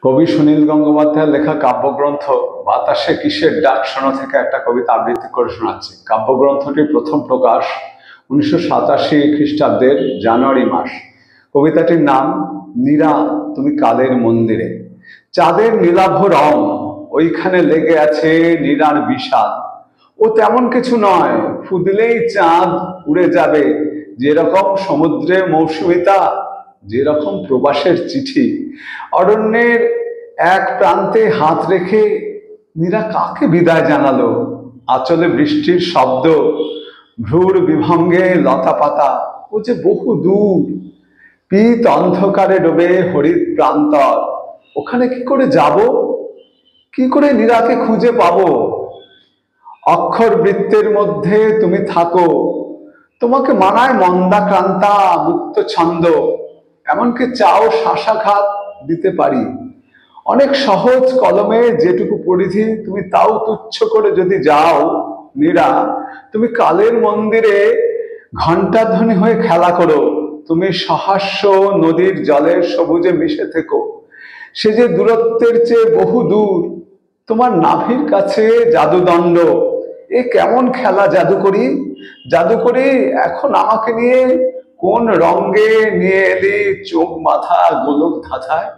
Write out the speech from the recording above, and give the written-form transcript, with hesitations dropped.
কবি সুনীল গঙ্গোপাধ্যায়ের লেখা কাব্যগ্রন্থ বাতাসে কিসের ডাক শোনা থেকে একটা কবিতা আবৃত্তি করে শোনাচ্ছি। কাব্যগ্রন্থটির প্রথম প্রকাশ 1987 খ্রিস্টাব্দের জানুয়ারি মাস। কবিতাটির নাম নীরা তুমি কালের মন্দিরে। চাঁদের নীলাভ রং, ওইখানে লেগে আছে নীরার বিষাদ। ও তেমন কিছু নয়, ফু দিলেই চাঁদ উড়ে যাবে। যেরকম সমুদ্রে মৌসুমিতা, যেরকম প্রবাসের চিঠি। অরণ্যের এক প্রান্তে হাত রেখে নীরা কাকে বিদায় জানালো। আঁচলে বৃষ্টির শব্দ, ভ্রূর বিভঙ্গে লতা পাতা। ও যে বহু দূর, পীত অন্ধকারে ডোবে হরিৎ প্রান্তর। ওখানে কি করে যাব, কি করে নীরাকে খুঁজে পাবো? অক্ষর বৃত্তের মধ্যে তুমি থাকো, তোমাকে মানায় মন্দাক্রান্তা মুক্ত ছন্দ। এমনকি চাও শ্বাসাঘাত দিতে পারি। অনেক সহজ কলমে যেটুকু পরিধি, তুমি তাও তুচ্ছ করে যদি যাও নীরা, তুমি কালের মন্দিরে ঘণ্টাধ্বনি হয়ে খেলা করো। তুমি সহাস্য নদীর জলের সবুজে মিশে থেকো। সে যে দূরত্বের চেয়ে বহু দূর। তোমার নাভির কাছে জাদুদণ্ড। এ কেমন খেলা জাদুকরি, জাদুকরি এখন আমাকে নিয়ে কোন রঙ্গে নিয়ে এলি চোখ মাথা গোলক ধাঁধায়।